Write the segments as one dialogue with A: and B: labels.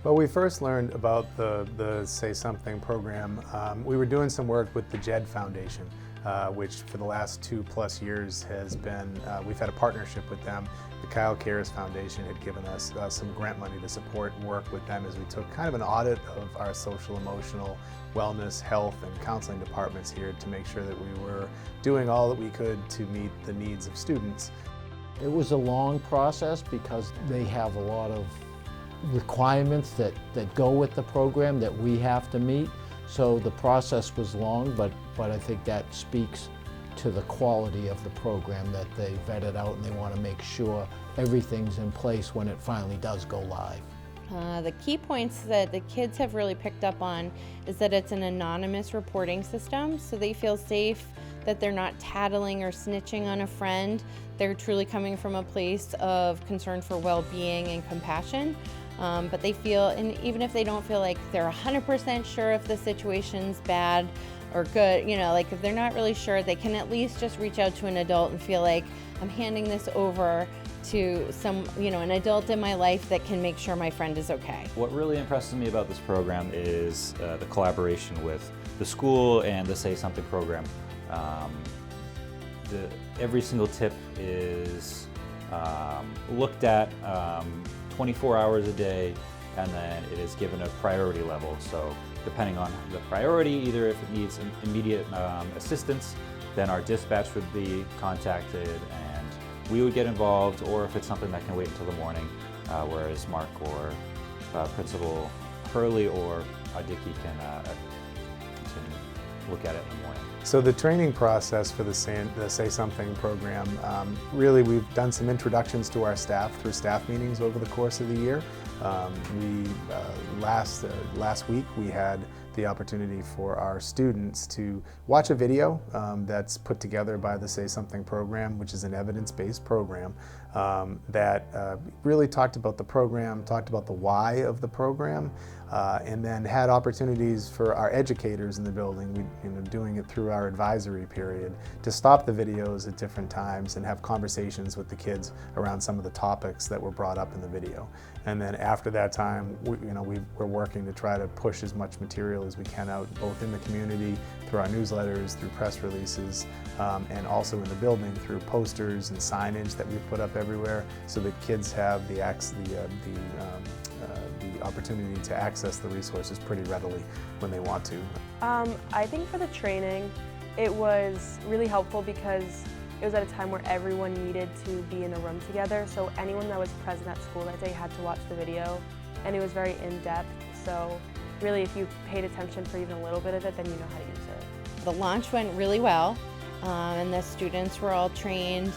A: Well, we first learned about the Say Something program. We were doing some work with the JED Foundation, which for the last 2+ years has been, we've had a partnership with them. The Kyle Cares Foundation had given us some grant money to support work with them as we took kind of an audit of our social, emotional, wellness, health, and counseling departments here to make sure that we were doing all that we could to meet the needs of students.
B: It was a long process because they have a lot of requirements that go with the program that we have to meet. So the process was long, but I think that speaks to the quality of the program that they vetted out, and they want to make sure everything's in place when it finally does go live.
C: The key points that the kids have really picked up on is that it's an anonymous reporting system, so they feel safe, that they're not tattling or snitching on a friend. They're truly coming from a place of concern for well-being and compassion. But they feel, and even if they don't feel like they're 100% sure if the situation's bad or good, like if they're not really sure, they can at least just reach out to an adult and feel like I'm handing this over to an adult in my life that can make sure my friend is okay.
D: What really impresses me about this program is the collaboration with the school and the Say Something program. Every single tip is looked at 24 hours a day, and then it is given a priority level. So depending on the priority, either if it needs immediate assistance, then our dispatch would be contacted and we would get involved, or if it's something that can wait until the morning, whereas Mark or Principal Hurley or Dickey can look at it in the morning.
A: So the training process for the Say Something program, really we've done some introductions to our staff through staff meetings over the course of the year. Last week we had the opportunity for our students to watch a video that's put together by the Say Something program, which is an evidence-based program that really talked about the program, talked about the why of the program, and then had opportunities for our educators in the building, doing it through our advisory period, to stop the videos at different times and have conversations with the kids around some of the topics that were brought up in the video. And then after that time, we're working to try to push as much material as we can out, both in the community, through our newsletters, through press releases, and also in the building through posters and signage that we've put up everywhere, so that kids have the opportunity to access the resources pretty readily when they want to.
E: I think for the training, it was really helpful because it was at a time where everyone needed to be in a room together, so anyone that was present at school that day had to watch the video, and it was very in-depth, so really if you paid attention for even a little bit of it, then you know how to use it.
C: The launch went really well, and the students were all trained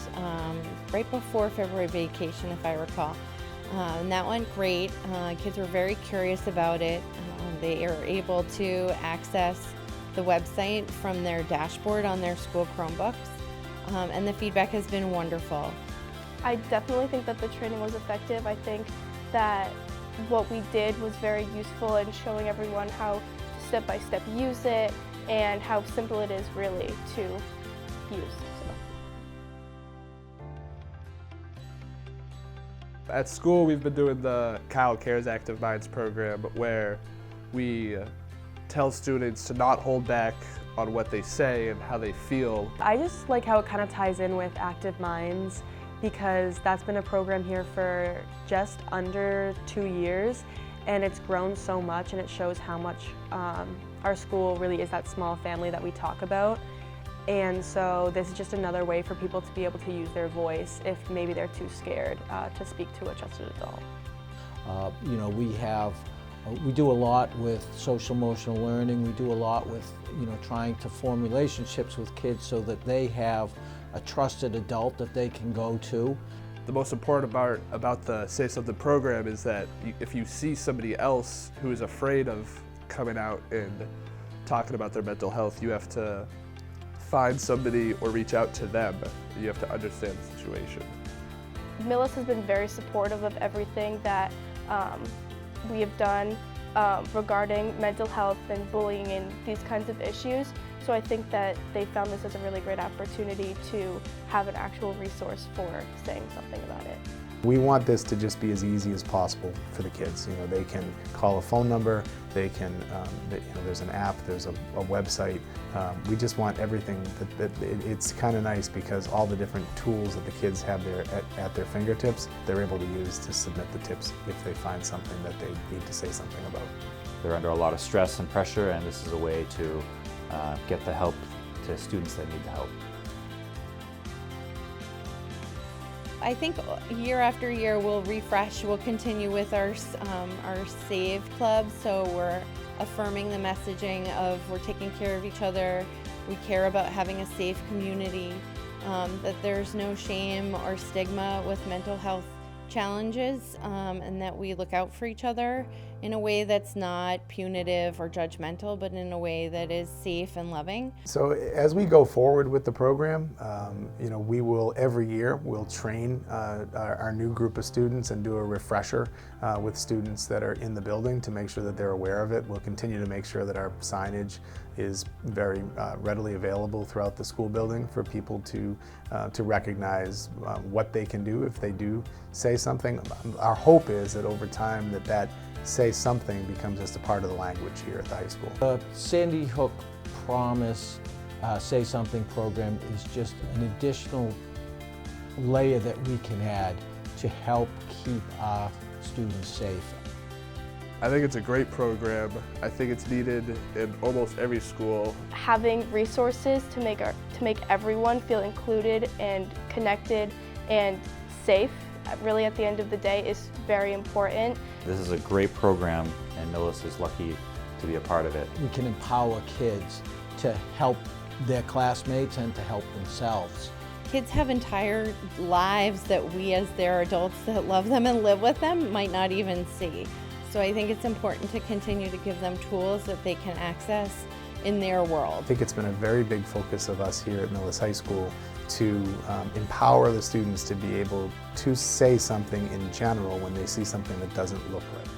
C: right before February vacation, if I recall. And that went great. Kids were very curious about it. They are able to access the website from their dashboard on their school Chromebooks, and the feedback has been wonderful.
F: I definitely think that the training was effective. I think that what we did was very useful in showing everyone how to step-by-step use it and how simple it is really to use.
G: At school, we've been doing the Kyle Cares Active Minds program, where we tell students to not hold back on what they say and how they feel.
E: I just like how it kind of ties in with Active Minds, because that's been a program here for just under 2 years, and it's grown so much, and it shows how much our school really is that small family that we talk about. And so this is just another way for people to be able to use their voice if maybe they're too scared to speak to a trusted adult.
B: We do a lot with social emotional learning. We do a lot with trying to form relationships with kids so that they have a trusted adult that they can go to.
G: The most important part about the Say Something program is that if you see somebody else who is afraid of coming out and talking about their mental health, you have to find somebody or reach out to them. You have to understand the situation.
F: Millis has been very supportive of everything that we have done regarding mental health and bullying and these kinds of issues. So I think that they found this as a really great opportunity to have an actual resource for saying something about it.
A: We want this to just be as easy as possible for the kids. You know, they can call a phone number, they can, there's an app, there's a website. We just want everything it's kind of nice because all the different tools that the kids have at their fingertips, they're able to use to submit the tips if they find something that they need to say something about.
D: They're under a lot of stress and pressure, and this is a way to get the help to students that need the help.
C: I think year after year we'll refresh, we'll continue with our SAVE club, so we're affirming the messaging of we're taking care of each other, we care about having a safe community, that there's no shame or stigma with mental health challenges, and that we look out for each other in a way that's not punitive or judgmental, but in a way that is safe and loving.
A: So as we go forward with the program, we will every year we'll train our new group of students and do a refresher with students that are in the building to make sure that they're aware of it. We'll continue to make sure that our signage is very readily available throughout the school building for people to recognize what they can do if they do say something. Our hope is that over time that say something becomes just a part of the language here at the high school.
B: The Sandy Hook Promise Say Something program is just an additional layer that we can add to help keep our students safe.
G: I think it's a great program. I think it's needed in almost every school.
F: Having resources to make everyone feel included and connected and safe, really at the end of the day, is very important.
D: This is a great program, and Millis is lucky to be a part of it.
B: We can empower kids to help their classmates and to help themselves.
C: Kids have entire lives that we as their adults that love them and live with them might not even see. So I think it's important to continue to give them tools that they can access in their world.
A: I think it's been a very big focus of us here at Millis High School to empower the students to be able to say something in general when they see something that doesn't look right.